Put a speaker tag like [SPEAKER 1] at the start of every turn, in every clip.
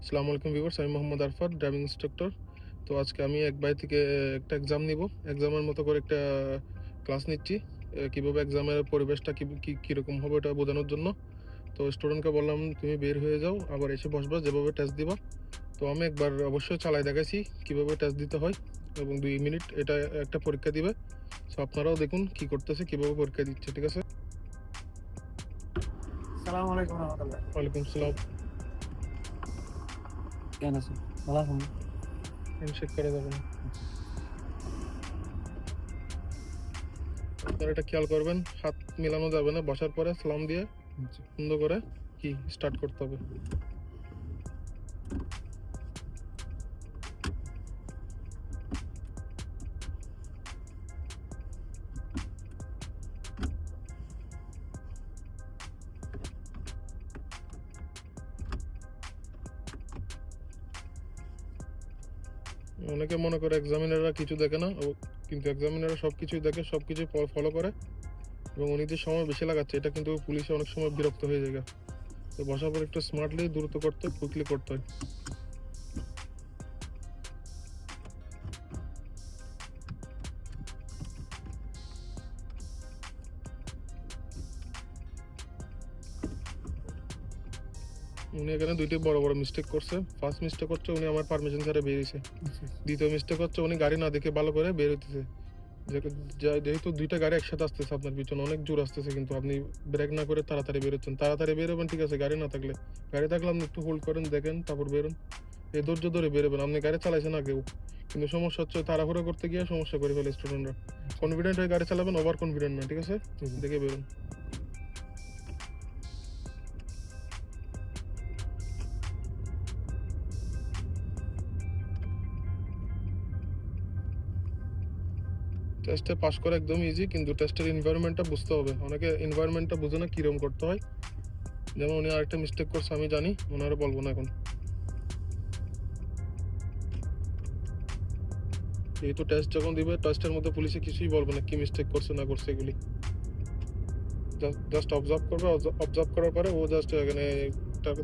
[SPEAKER 1] আসসালামু আলাইকুম ভিউয়ার্স, আমি মোহাম্মদ আরফাত, ড্রাইভিং ইনস্ট্রাক্টর। তো আজকে আমি এক ভাই থেকে একটা এক্সাম নিব। এক্সামের মতো করে একটা ক্লাস নিচ্ছি। কিভাবে এক্সামের পরিবেশটা কিরকম হবে ওটা বোঝানোর জন্য। তো স্টুডেন্টকে বললাম, তুমি বের হয়ে যাও, আবার এসে বসবা, যেভাবে টেস্ট দিবা। তো আমি একবার অবশ্যই চালাই দেখাইছি কিভাবে টেস্ট দিতে হয়, এবং 2 মিনিট এটা একটা পরীক্ষা দিবে। সো আপনারাও দেখুন কি করতেছে, কিভাবে পরীক্ষা দিচ্ছে। ঠিক আছে?
[SPEAKER 2] সালাম আলাইকুম রহমতুল্লাহ।
[SPEAKER 1] ওয়ালাইকুম আসসালাম।
[SPEAKER 2] কেন আছেন? ভালো আছেন?
[SPEAKER 1] হ্যান্ডশেক করা যাবে না। আপনারা এটা খেয়াল করবেন, হাত মেলানো যাবে না। বসার পরে সালাম দিয়ে সুন্দর করে কি স্টার্ট করতে হবে। অনেকে মনে করে এক্সামিনাররা কিছু দেখে না, কিন্তু এক্সামিনাররা সবকিছুই দেখে, সবকিছু ফলো করে, এবং উনি যে সময় বেশি লাগাচ্ছে এটা কিন্তু পুলিশে অনেক সময় বিরক্ত হয়ে যায়। তো বসার পর একটু স্মার্টলি দ্রুত করতে, কুইকলি করতে হয়। উনি এখানে দুইটি বড় বড় মিস্টেক করছে। ফার্স্ট মিস্টেক হচ্ছে উনি আমার পারমিশন ছাড়া বেরিয়েছে। দ্বিতীয় মিস্টেক হচ্ছে উনি গাড়ি না দেখে ভালো করে বের হইতেছে। যেহেতু দুইটা গাড়ি একসাথে আসতেছে আপনার পিছনে, অনেক জোর আসতেছে, কিন্তু আপনি ব্রেক না করে তাড়াতাড়ি বেরোচ্ছেন। তাড়াতাড়ি বেরোবেন, ঠিক আছে, গাড়ি না থাকলে। গাড়ি থাকলে আপনি একটু হোল্ড করেন, দেখেন, তারপর বেরোন। এই ধৈর্য ধরে বেরোবেন। আপনি গাড়ি চালাইছেন আগেও, কিন্তু সমস্যা হচ্ছে তাড়াহুড়ো করতে গিয়ে সমস্যা করে ফেলে স্টুডেন্টরা। কনফিডেন্ট হয়ে গাড়ি চালাবেন, ওভার কনফিডেন্ট না। ঠিক আছে? দেখে বেরোন। টেস্টে পাস করা একদম ইজি, কিন্তু টেস্টের এনভায়রনমেন্টটা বুঝতে হবে। অনেকে এনভায়রনমেন্টটা বুঝে না কিরকম করতে হয়। যেমন উনি আরেকটা মিস্টেক করছে, আমি জানি, ওনারা বলবো না এখন। যেহেতু টেস্ট যখন দিবে, টেস্টের মধ্যে পুলিশে কিছুই বলবে না কি মিস্টেক করছে না করছে, এগুলি জাস্ট অবজার্ভ করবে। অবজার্ভ করার পরে ও জাস্ট এখানে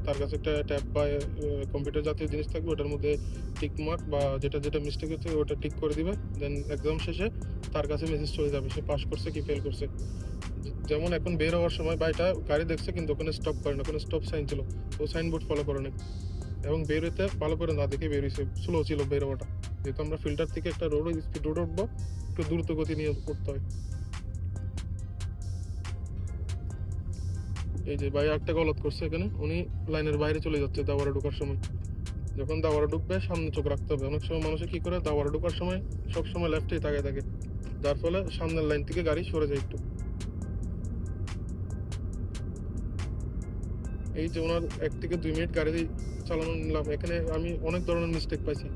[SPEAKER 1] তার কাছে একটা ট্যাব বা কম্পিউটার জাতীয় জিনিস থাকবে, ওটার মধ্যে টিক মার্ক বা যেটা যেটা মিস্টেক হচ্ছে ওটা টিক করে দিবে। দেন এক্সাম শেষে তার কাছে মেসেজ চলে যাবে সে পাস করছে কি ফেল করছে। যেমন এখন বের হওয়ার সময় বাইটা গাড়ি দেখছে, কিন্তু ওখানে স্টপ করে না, ওখানে স্টপ সাইন ছিল, তো সাইনবোর্ড ফলো করে না, এবং বের হইতে ভালো করে না দেখে বের হয়েছে। স্লো ছিল বের হওয়াটা, যেহেতু আমরা ফিল্টার থেকে একটা স্পিড রোড উঠবো, একটু দ্রুত গতি নিয়ে উঠতে হয়। এই যে ভাই একটা গলত করছে এখানে, উনি লাইনের বাইরে চলে যাচ্ছে দাওয়ারে ঢোকার সময়। যখন দাওয়ারে ঢুকবে সামনে চোখ রাখতে হবে। অনেক সময় মানুষে কি করে, দাওয়ারে ঢোকার সময় সবসময় লেফটেই তাকিয়ে থাকে, যার ফলে সামনের লাইন থেকে গাড়ি সরে যায় একটু। এই যে ওনার 1 থেকে 2 মিনিট গাড়ি চালানো নিলাম, এখানে আমি অনেক ধরনের মিস্টেক পাইছি,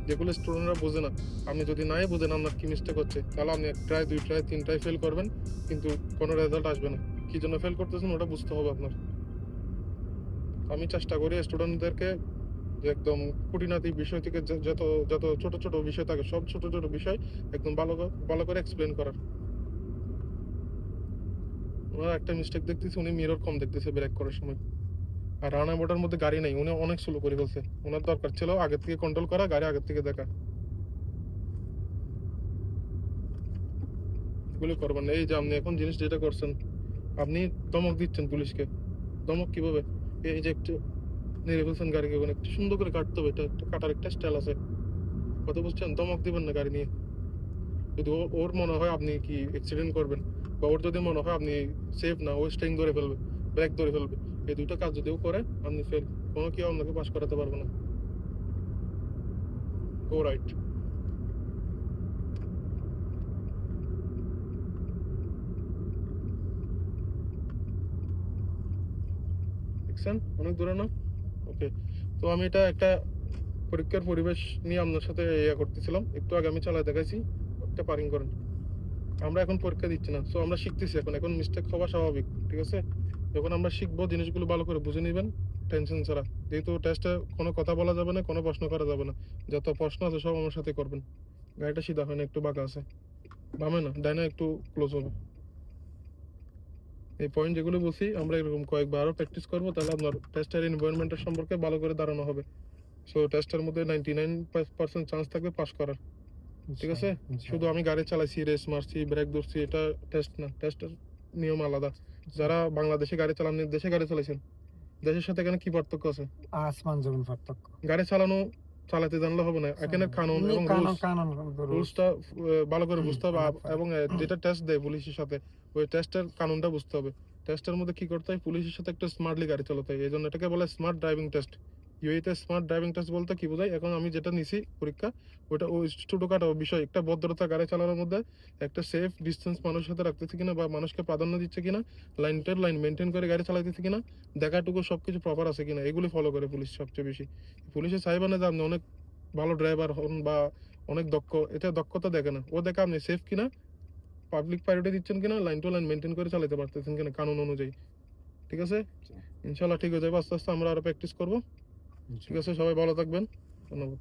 [SPEAKER 1] যেগুলো স্টুডেন্টরা বোঝে না। আপনি যদি নাই বোঝেন আপনার কি মিস্টেক হচ্ছে, তাহলে আপনি 1 ট্রাই 2 ট্রাই 3 ট্রাই ফেল করবেন, কিন্তু কোনো রেজাল্ট আসবে না। কি জন্য ফেল করতেছেন ওটা বুঝতে হবে আপনার। আমি চেষ্টা করি স্টুডেন্টদেরকে যে একদম খুঁটিনাটি বিষয় থেকে যত যত ছোট ছোট বিষয় থাকে, সব ছোট ছোট বিষয় একদম ভালো করে এক্সপ্লেন করার। ওনার একটা মিস্টেক দেখতেছি, উনি মিরর কম দেখতেছে ব্রেক করার সময়। আর রানা বোর্ডের মধ্যে গাড়ি নেই, উনি অনেক স্লো করে ফেলছে। ওনার দরকার ছিল আগে থেকে কন্ট্রোল করা, গাড়ি আগে থেকে দেখা। এগুলো করবেন না। এই যে আপনি এখন জিনিস যেটা করছেন, আপনি ধমক দিচ্ছেন পুলিশকে। ধমক কিভাবে? এই যে একটু নেড়ে ফেলছেন গাড়িকে, ওখানে একটু সুন্দর করে কাটতে হবে, এটা একটা কাটার একটা স্টাইল আছে। কথা বুঝছেন? ধমক দিবেন না গাড়ি নিয়ে। যদি ওর মনে হয় আপনি কি অ্যাক্সিডেন্ট করবেন, বা ওর যদি মনে হয় আপনি সেফ না, ও স্টিয়ারিং ধরে ফেলবে, ব্রেক ধরে ফেলবে, এই দুটো কাজ যদি ও করে, আপনি ফেল। কোনো কেউ আপনাকে পাস করাতে পারবে না। গো রাইট। দেখছেন অনেক দূরে না? ওকে। তো আমি এটা একটা পরীক্ষার পরিবেশ নিয়ে আপনার সাথে ইয়ে করতেছিলাম। একটু আগে আমি চালায় দেখাইছি, একটা পারিং করেন। আমরা এখন পরীক্ষা দিচ্ছি না, সো আমরা শিখতেছি। এখন এখন মিস্টেক হওয়া স্বাভাবিক। ঠিক আছে? যখন আমরা শিখবো, জিনিসগুলো ভালো করে বুঝে নেবেন, টেনশন ছাড়া। যেহেতু টেস্টে কোনো কথা বলা যাবে না, কোনো প্রশ্ন করা যাবে না। যত প্রশ্ন আছে সব আমার সাথে করবেন। গাড়িটা সিধা হয় না, একটু বাঁকা আছে, বামে না ডাইনে একটু ক্লোজ হবে। এই পয়েন্ট যেগুলো বলছি আমরা এরকম কয়েকবার আরো প্র্যাকটিস করবো, তাহলে আপনার টেস্টের এনভায়রনমেন্টের সম্পর্কে ভালো করে ধারণা হবে। সো টেস্টের মধ্যে 99% চান্স থাকবে পাস করার। ঠিক আছে? শুধু আমি গাড়ি চালাইছি, রেস মারছি, ব্রেক ধরছি, এটা টেস্ট না। টেস্টের নিয়ম আলাদা। যারা বাংলাদেশে গাড়ি চালান, দেশে গাড়ি চালাইছেন, দেশের সাথে এখানে কি পার্থক্য আছে?
[SPEAKER 2] আসমান জমিন পার্থক্য।
[SPEAKER 1] গাড়ি চালাতে জানলে হবে না। এখানে কানুন
[SPEAKER 2] এমনি
[SPEAKER 1] এবং
[SPEAKER 2] কানুন
[SPEAKER 1] রুলস,
[SPEAKER 2] কানুন
[SPEAKER 1] রুলসটা ভালো করে বুঝতে হবে।
[SPEAKER 2] অনেক
[SPEAKER 1] এবং যেটা টেস্ট দেয় পুলিশের সাথে, ওই টেস্টের কানুনটা বুঝতে হবে। টেস্টের মধ্যে কি করতে হয়? পুলিশের সাথে একটু স্মার্টলি গাড়ি চালাতে হয়। এই জন্য এটাকে বলে স্মার্ট ড্রাইভিং টেস্ট। ইউএইতে স্মার্ট ড্রাইভিং টেস্ট বলতে কি বোঝায়? এখন আমি যেটা নিছি পরীক্ষা, ওটা ওই ছোটখাটো বিষয়, একটা ভদ্রতা গাড়ি চালানোর মধ্যে, একটা সেফ ডিস্টেন্স মানুষের সাথে রাখতেছে কিনা, বা মানুষকে প্রাধান্য দিচ্ছে কিনা, লাইন মেনটেন করে গাড়ি চালাইতেছে কিনা, দেখাটুকু সবকিছু প্রপার আছে কিনা, এগুলি ফলো করে পুলিশ সবচেয়ে বেশি। পুলিশে চাইবে না যে আপনি অনেক ভালো ড্রাইভার হন বা অনেক দক্ষ, এটা দক্ষতা দেখে না। ও দেখে আপনি সেফ কিনা, পাবলিক প্রায়োরিটি দিচ্ছেন কিনা, লাইন টু লাইন মেনটেন করে চালাতে পারতেছেন কিনা কানুন অনুযায়ী। ঠিক আছে? ইনশাল্লাহ ঠিক হয়ে যাবে। আস্তে আস্তে আমরা আরো প্র্যাকটিস করবো। ঠিক আছে, সবাই ভালো থাকবেন। ধন্যবাদ।